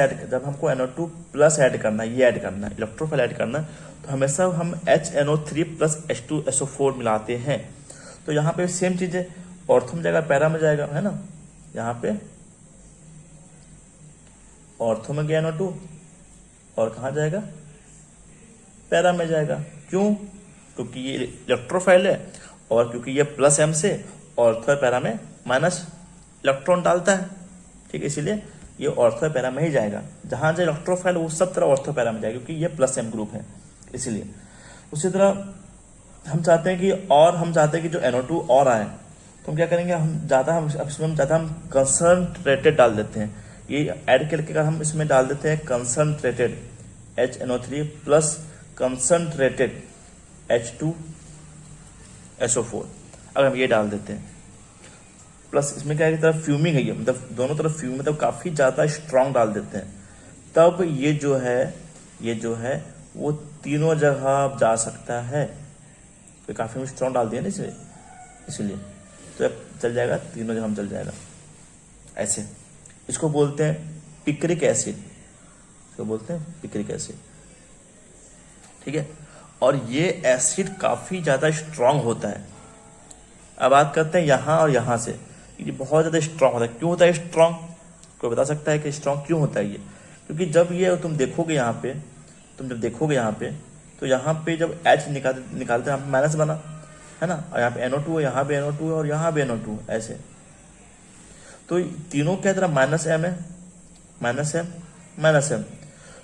ऐड करना है, ये ऐड करना है, इलेक्ट्रोफाइल ऐड करना है, तो हमेशा हम HNO3 प्लस H2SO4 मिलाते हैं। तो यहाँ पे सेम चीज है, ऑर्थो में जाएगा पैरा में जाएगा, है ना। यहाँ पे ऑर्थो में गया NO2 और कहाँ जाएगा, पैरा में जाएगा, क्यों, क्योंकि ये इलेक्ट्रोफाइल है और क्योंकि ये प्लस M से ऑर्थो पैरा में माइनस इलेक्ट्रॉन डालता है, ठीक है। इसीलिए ये ऑर्थो पैरा में ही जाएगा, जहां जो इलेक्ट्रोफाइल वो सब तरह ऑर्थो पैरा में जाएगा, क्योंकि ये प्लस M ग्रुप है, इसीलिए। उसी तरह हम चाहते हैं कि जो NO2 और आए, तो हम क्या करेंगे, हम कंसंट्रेटेड डाल देते हैं, ये ऐड करके हम इसमें डाल देते हैं concentrated HNO3 plus concentrated H2SO4, अगर हम ये डाल देते हैं, प्लस इसमें क्या है, तरफ फ्यूमिंग है, मतलब दोनों तरफ फ्यूमिंग, मतलब काफी ज्यादा स्ट्रांग डाल देते हैं, तब ये जो है वो तीनों जगह जा सकता है, तो काफी स्ट्रांग डाल दिया ना इसलिए तो चल जाएगा, तीनों जगह चल जाएगा ऐसे। इसको बोलते हैं पिक्रिक एसिड, ठीक है। और ये एसिड काफी ज्यादा स्ट्रांग होता है। अब बात करते हैं यहाँ और यहाँ से, ये बहुत ज़्यादा स्ट्रांग होता है। क्यों होता है स्ट्रांग? कोई बता सकता है कि स्ट्रांग क्यों होता है ये? क्योंकि जब ये तुम देखोगे यहाँ पे, तो यहाँ पे जब H निकालते हैं, यहाँ पे माइनस बना है ना, और यहाँ पे NO2 है, यहाँ पे NO2 है और यहाँ पे NO2 ऐसे। तो तीनों क्या तरह माइनस M है, माइनस M।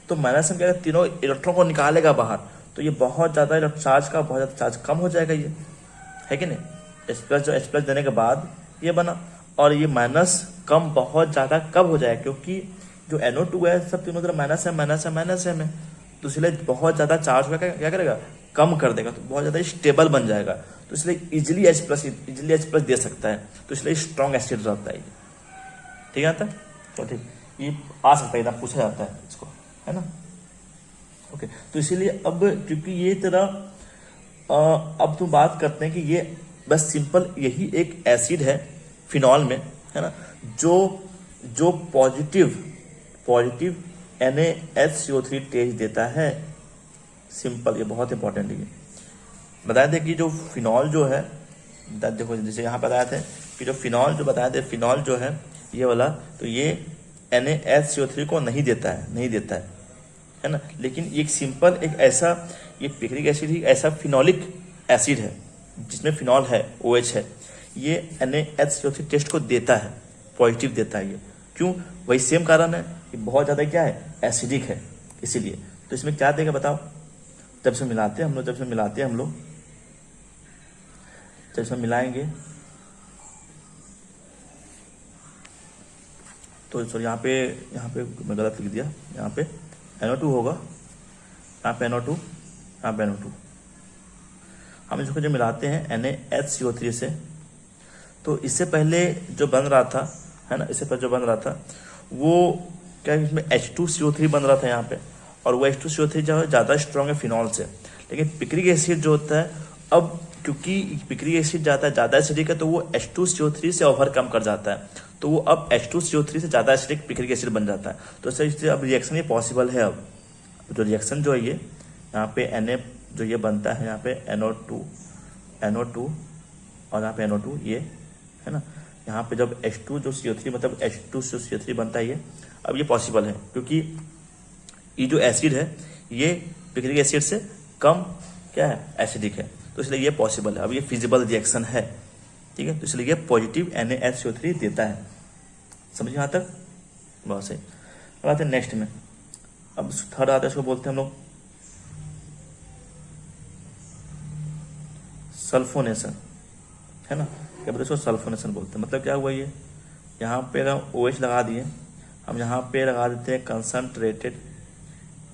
तो माइनस M क्या है, तीनों इलेक्ट्रॉन को निकालेगा बाहर, तो ये बहुत ज़्यादा चार्ज का बहुत ज़्यादा चार्ज कम हो जाएगा, ये है कि नहीं। H+ देने के बाद ये बना, और ये माइनस कम बहुत ज़्यादा कब हो जाएगा, क्योंकि जो NO2 है सब तीनों तरफ माइनस M है, तो इसलिए बहुत ज़्यादा चार्ज होगा, क्या करेगा, कम कर देगा, तो बहुत ज़्यादा स्टेबल बन जाएगा, तो इसलिए इजिली H+ दे सकता है, तो इसलिए स्ट्रॉन्ग एसिड रहता है ये। ठीक है, आता है तो ठीक, ये आ सकता है, पूछा जाता है इसको, है ना। ओके, तो इसीलिए अब क्योंकि ये तरह अब तुम बात करते हैं कि ये बस सिंपल यही एक एसिड है फिनॉल में, है ना, जो पॉजिटिव NaHCO3 टेस्ट देता है। सिंपल, ये बहुत इंपॉर्टेंट है। बताए थे कि जो फिनॉल जो है, देखो जैसे यहाँ बताए थे कि जो फिनॉल जो बताए थे, फिनॉल जो है ये वाला, तो ये NaHCO3 को नहीं देता है ना। लेकिन एक सिंपल एक ऐसा, ये पिक्रिक एसिड ही ऐसा फिनॉलिक एसिड है जिसमें फिनॉल है, OH है, ये NaHCO3 टेस्ट को देता है, पॉजिटिव देता है ये। क्यों? वही सेम कारण है, ये बहुत ज़्यादा क्या है, एसिडिक है, इसीलिए। तो इसमें क्या देगा बताओ, जब से मिलाते हैं हम लोग, जब से मिलाएंगे तो सॉरी यहाँ पे मैं गलत लिख दिया, यहाँ पे NO2 होगा, यहाँ पे NO2। हम इसको जो मिलाते हैं NaHCO3 से, तो इससे पहले जो बन रहा था, है ना, इससे पहले जो बन रहा था वो क्या है, इसमें H2CO3 बन रहा था यहाँ पे, और वो H2CO3 जो है ज़्यादा स्ट्रॉन्ग है फिनॉल से। लेकिन पिक्रिक एसिड जो होता है, अब क्योंकि पिक्रिक एसिड ज़्यादा एसिडिक है, तो वो H2CO3 से ओवरकम कर जाता है, तो वो अब H2CO3 से ज़्यादा एसिडिक पिक्रिक एसिड बन जाता है। तो इससे अब रिएक्शन ये पॉसिबल है। अब जो रिएक्शन जो है ये यहाँ पे Na जो ये बनता है, यहाँ पे NO2 और यहाँ पे NO2 ये, है ना, यहाँ पे जब H2 जो CO3 मतलब H2CO3 बनता है ये, अब ये पॉसिबल है क्योंकि ये जो एसिड है ये पिक्रिक एसिड से कम क्या है, एसिडिक है, तो इसलिए ये पॉसिबल है, अब ये फिजिबल रिएक्शन है। ठीक है, तो इसलिए ये पॉजिटिव NaHCO3 देता है। समझिए यहाँ तक, बहुत सही। अब आते हैं नेक्स्ट में, अब थर्ड आता है, इसको बोलते हैं हम लोग सल्फोनेशन, है ना, क्या बोलते हैं इसको, सल्फोनेशन बोलते हैं। मतलब क्या हुआ, ये यहाँ पे अगर OH लगा दिए, हम यहाँ पे लगा देते हैं कंसनट्रेटेड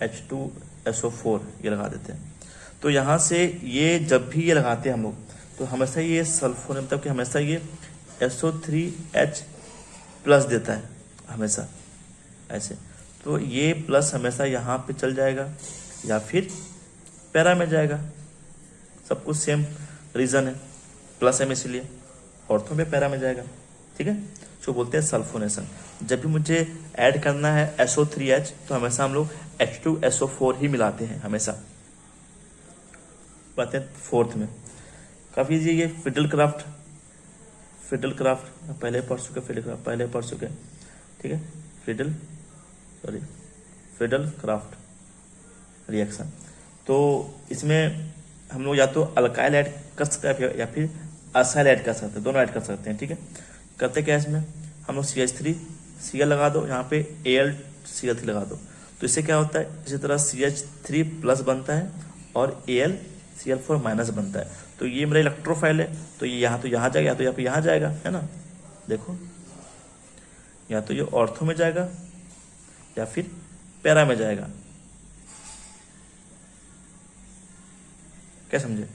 H2SO4, ये लगा देते हैं। तो यहाँ से ये जब भी ये लगाते हैं हम लोग, तो हमेशा ये सल्फोन मतलब कि हमेशा ये SO3H+ देता है, हमेशा ऐसे। तो ये प्लस हमेशा यहाँ पे चल जाएगा या फिर पैरा में जाएगा, सब कुछ सेम रीज़न है, प्लस है इसलिए ऑर्थो में पैरा में जाएगा। ठीक है, जो बोलते हैं सल्फोनेशन। जब भी मुझे ऐड करना है SO3H, तो हमेशा हम लोग H2SO4 ही मिलाते हैं हमेशा। बात है फोर्थ में, काफ़ी ये फिडल क्राफ्ट पहले पढ़ चुके, ठीक है, फिडल क्राफ्ट रिएक्शन। तो इसमें हम लोग या तो अल्काइल ऐड कर सकते हैं या फिर असाइल ऐड कर सकते हैं, दोनों ऐड कर सकते हैं। ठीक है, करते क्या है इसमें, हम लोग CH3Cl लगा दो, यहाँ पे AlCl3 लगा दो, तो इससे क्या होता है, इसी तरह CH3+ बनता है और AlCl4- बनता है। तो ये मेरा इलेक्ट्रोफाइल है, तो ये यहाँ जाएगा, या तो यहाँ जाएगा, है ना, देखो, या तो ये ऑर्थो में जाएगा या फिर पैरा में जाएगा। क्या समझे,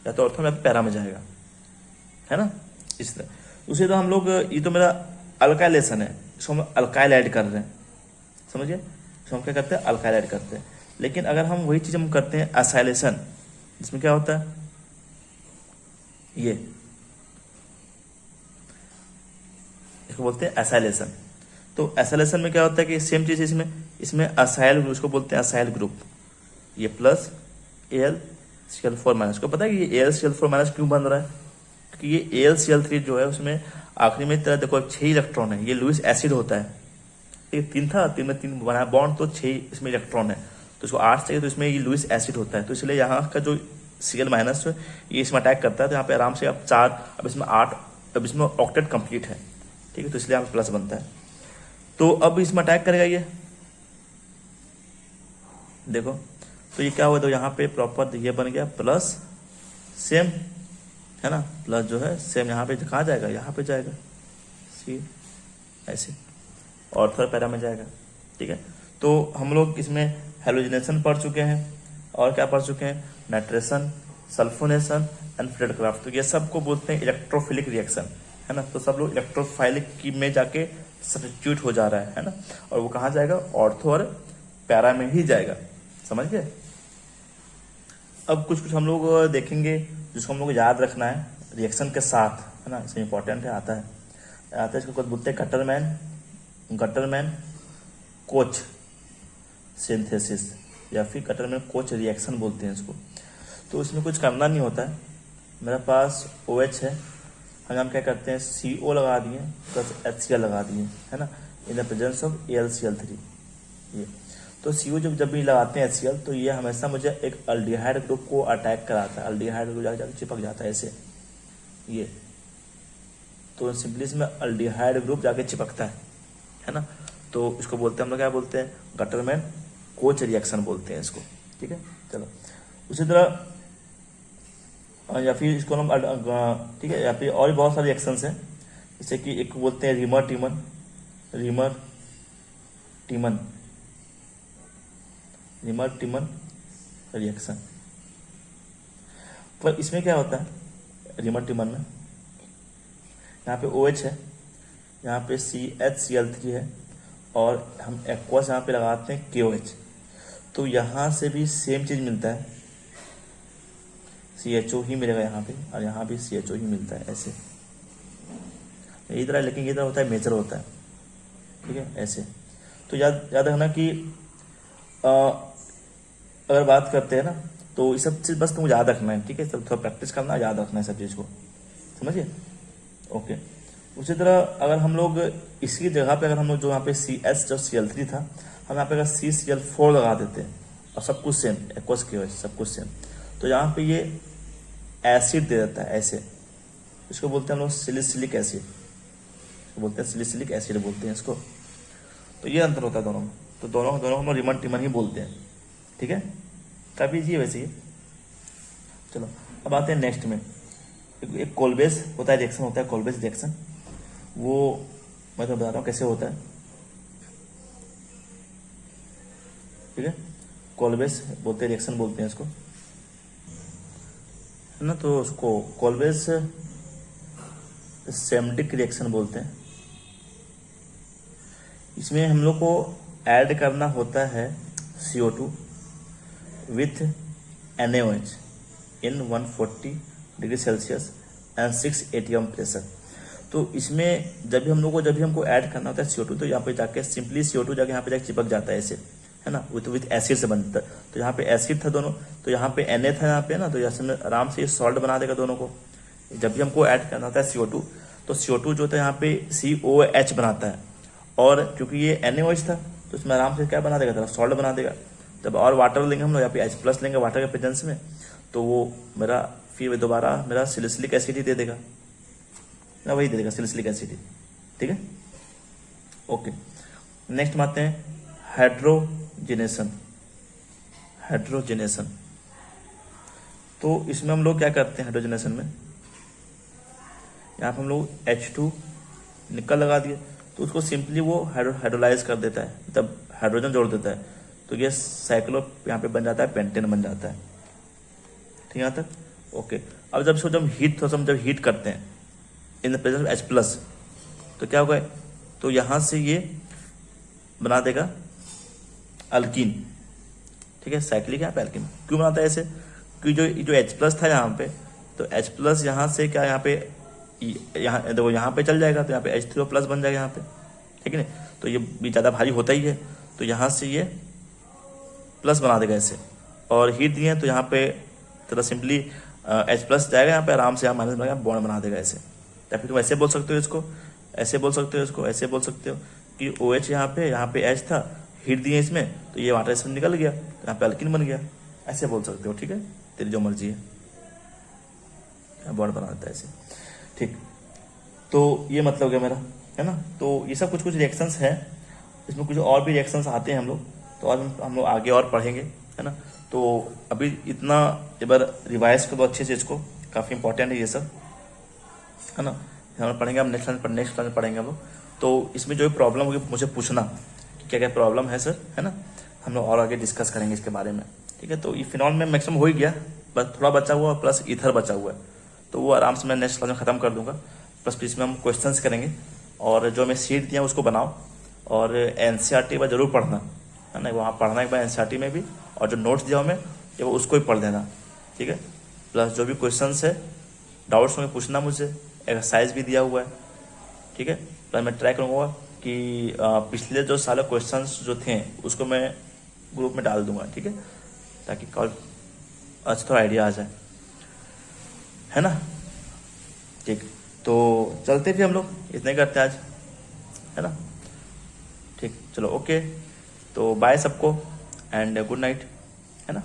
या तो ऑर्थो में या पैरा में जाएगा, है ना, इस तरह। उसे तो हम लोग, ये तो मेरा अल्काइलेशन है, इसको हम अल्काइल ऐड कर रहे हैं, समझिए, इसको हम क्या करते हैं, अल्काइल ऐड करते हैं। लेकिन अगर हम वही चीज़ हम करते हैं असाइलेशन, जिसमें क्या होता है, ये इसको बोलते हैं असाइलेशन। तो असाइलेशन में क्या होता है कि सेम चीज़ इसमें असाइल ग्रुप, इसको बोलते हैं असाइल ग्रुप, ये प्लस AlCl4-। को पता है कि ये AlCl4- क्यों बन रहा है, क्योंकि ये AlCl3 जो है उसमें आखिरी में तेरा देखो 6 इलेक्ट्रॉन है, ये लुईस एसिड होता है, ठीक है, 3 था, 3 में 3 बना बॉन्ड, तो 6 इसमें इलेक्ट्रॉन है, तो इसको 8 चाहिए, तो इसमें ये लुईस एसिड होता है, तो इसलिए यहाँ का जो Cl माइनस है ये इसमें अटैक करता है, तो यहाँ पे आराम से अब 4, अब इसमें 8, अब इसमें ऑक्टेट कंप्लीट है, ठीक है, तो इसलिए यहाँ पे प्लस बनता है। तो अब इसमें अटैक करेगा ये, देखो, तो ये क्या हुआ, तो यहाँ पे प्रॉपर ये बन गया प्लस सेम, है ना, प्लस जो है सेम यहाँ पे कहाँ जाएगा, यहाँ पे जाएगा सी ऐसे, और थर्ड पैरा में जाएगा, ठीक है। तो हम लोग इसमें हेलोजिनेशन पढ़ चुके हैं, और क्या पढ़ चुके हैं, nitration, sulphonation and flood craft, तो ये सबको बोलते हैं इलेक्ट्रोफिलिक रिएक्शन, है ना। तो सब लोग इलेक्ट्रोफाइलिक की में जाके सब्स्टिट्यूट हो जा रहा है ना, और वो कहाँ जाएगा, ऑर्थो और पैरा में ही जाएगा, समझ गए। अब कुछ कुछ हम लोग देखेंगे जिसको हम लोग याद रखना है रिएक्शन के साथ, है ना, इसमें इंपॉर्टेंट है, आता है इसको कुछ बोलते हैं गटरमैन कोच सिंथेसिस, या फिर गटरमैन कोच रिएक्शन बोलते हैं इसको। तो इसमें कुछ करना नहीं होता है, मेरे पास OH है, हम क्या करते हैं CO लगा दिए प्लस HCl लगा दिए, है ना, इन द प्रेजेंस ऑफ AlCl3, ये तो CO जब भी लगाते हैं HCl, तो ये हमेशा मुझे एक अल्डिहाइड ग्रुप को अटैक कराता है, अल्डिहाइड ग्रुप जाकर चिपक जाता है ऐसे, ये तो सिंपली इसमें अल्डिहाइड ग्रुप जाके चिपकता है ना, तो इसको बोलते हैं हम लोग क्या बोलते हैं, गटरमैन कोच रिएक्शन बोलते हैं इसको, ठीक है। चलो उसी तरह या फिर इसको हम ठीक है, या फिर और भी बहुत सारे रिएक्शंस हैं, जैसे कि एक बोलते हैं रीमर टीमन रिएक्शन। पर इसमें क्या होता है, रीमर टीमन में यहाँ पे OH है, यहाँ पे CHCl3 है, और हम एक्वस यहाँ पे लगाते हैं KOH, तो यहाँ से भी सेम चीज़ मिलता है, CHO ही मिलेगा यहाँ पे, और यहाँ भी CHO ही मिलता है ऐसे, इधर तरह, लेकिन इधर होता है मेजर होता है, ठीक है, ऐसे। तो याद रखना कि अगर बात करते हैं ना, तो ये सब चीज़ बस तुम याद रखना है, ठीक है, सब थोड़ा प्रैक्टिस करना, याद रखना है सब चीज़ को, समझिए, ओके। उसी तरह अगर हम लोग इसी जगह पे, अगर हम लोग जो यहाँ पे CH3 था, हम यहाँ पे अगर CCl4 लगा देते हैं, और सब कुछ सेम, एक्वस KOH सब कुछ सेम, तो यहाँ पे ये एसिड दे देता है ऐसे, इसको बोलते हैं हम लोग सिलिसिलिक एसिड, बोलते हैं सिलिसिलिक एसिड बोलते हैं इसको। तो ये अंतर होता है दोनों में, तो दोनों हम लोग रीमन टीमन ही बोलते हैं, ठीक है, काफ़ी इजी है वैसे ही। चलो अब आते हैं नेक्स्ट में, एक कोलबेस होता है, रिएक्शन होता है कोलबेस रिएक्शन, वो मैं तो बता रहा हूँ कैसे होता है, ठीक है, कोलबेस बोलते हैं, रिएक्शन बोलते हैं इसको, है ना। तो उसको कोलबेस सेमटिक रिएक्शन बोलते हैं। इसमें हम लोग को ऐड करना होता है CO2 with NaOH in 140 degree Celsius and 6 atm pressure. तो इसमें जब भी हमको ऐड करना होता है CO2, तो यहाँ पे जाके सिंपली CO2 जाके यहाँ पे जाके चिपक जाता है ऐसे, है ना, विथ एसिड से बनता है। तो यहाँ पे एसिड था दोनों, तो यहाँ पे Na था यहाँ पे ना, तो यहाँ से आराम से ये सॉल्ट बना देगा दोनों को। जब भी हमको ऐड करना होता है CO2, तो CO2 जो था यहाँ पे COH बनाता है, और क्योंकि ये NaOH था तो इसमें आराम से क्या बना देगा, थोड़ा सॉल्ट बना देगा। जब और वाटर लेंगे हम लोग, यहाँ पे H+ लेंगे वाटर के प्रेजेंस में, तो वो मेरा फिर दोबारा मेरा सिलिसिलिक एसिड ही दे देगा ना, वही दे देगा सिलिसिलिक एसिड ही, ठीक है, ओके। नेक्स्ट में आते हैं हाइड्रोजनेशन। तो इसमें हम लोग क्या करते हैं हाइड्रोजनेशन में, यहाँ पे हम लोग H2 निकल लगा दिए, तो उसको सिंपली वो हाइड्रोलाइज कर देता है, तब हाइड्रोजन जोड़ देता है, तो ये साइक्लो यहाँ पे बन जाता है, पेंटेन बन जाता है, ठीक है यहाँ तक, ओके। अब जब हीट करते हैं इन द प्रेजेंस ऑफ H+, तो क्या होगा, तो यहाँ से ये बना देगा अल्कीन, ठीक है, साइक्लिक यहाँ पे अल्कीन। क्यों बनाता है ऐसे, क्योंकि जो H+ था यहाँ पे, तो H+ यहाँ से क्या यहाँ पे देखो यहाँ पे चल जाएगा, तो यहाँ पे H3O+ बन जाएगा यहाँ पे, ठीक है ना। तो ये भी ज़्यादा भारी होता ही है, तो यहाँ से ये प्लस बना देगा ऐसे, और हीट दिए तो यहाँ पे थोड़ा सिंपली H+ जाएगा यहाँ पे, आराम से यहाँ माइनस बनाएगा, बॉन्ड बना देगा ऐसे, या फिर तुम ऐसे बोल सकते हो इसको, ऐसे बोल सकते हो इसको, ऐसे बोल सकते हो कि ओ एच यहाँ पे एच था, हीट दिए इसमें तो ये वाटर इसमें निकल गया, तो यहाँ पे अल्किन बन गया, ऐसे बोल सकते हो। ठीक है, तेरी जो मर्जी है, बॉन्ड बना देता है ऐसे। ठीक, तो ये मतलब क्या मेरा, है ना। तो ये सब कुछ कुछ रिएक्शंस है, इसमें कुछ और भी रिएक्शंस आते हैं हम लोग, तो आज हम लोग आगे और पढ़ेंगे, है ना। तो अभी इतना एक बार रिवाइज करो अच्छे से इसको, काफ़ी इंपॉर्टेंट है ये सब, है ना। हम पढ़ेंगे, हम नेक्स्ट क्लास में पढ़ेंगे हम लोग। तो इसमें जो प्रॉब्लम होगी मुझे पूछना कि क्या क्या प्रॉब्लम है सर, है ना। हम लोग और आगे डिस्कस करेंगे इसके बारे में। ठीक है, तो ये फिनॉल में मैक्सिमम हो ही गया, बस थोड़ा बचा हुआ प्लस ईथर बचा हुआ है, तो वो आराम से मैं नेक्स्ट क्लास में ख़त्म कर दूंगा। प्लस इसमें हम क्वेश्चंस करेंगे, और जो हमें सीट दिया उसको बनाओ, और एनसीईआरटी बार जरूर पढ़ना, है ना। वहाँ पढ़ना एक बार एनसीईआरटी में भी, और जो नोट्स दिया हमें वो उसको ही पढ़ देना। ठीक है, प्लस जो भी क्वेश्चंस है, डाउट्स में पूछना मुझसे, एक्सरसाइज भी दिया हुआ है। ठीक है, प्लस मैं ट्राई करूँगा कि पिछले जो सारे क्वेश्चंस जो थे उसको मैं ग्रुप में डाल दूंगा। ठीक है, ताकि कल अच्छा थोड़ा आइडिया आ जाए, है ना। ठीक, तो चलते भी हम लोग इतने ही करते हैं आज, है ना। ठीक, चलो ओके, तो बाय सबको एंड गुड नाइट, है ना।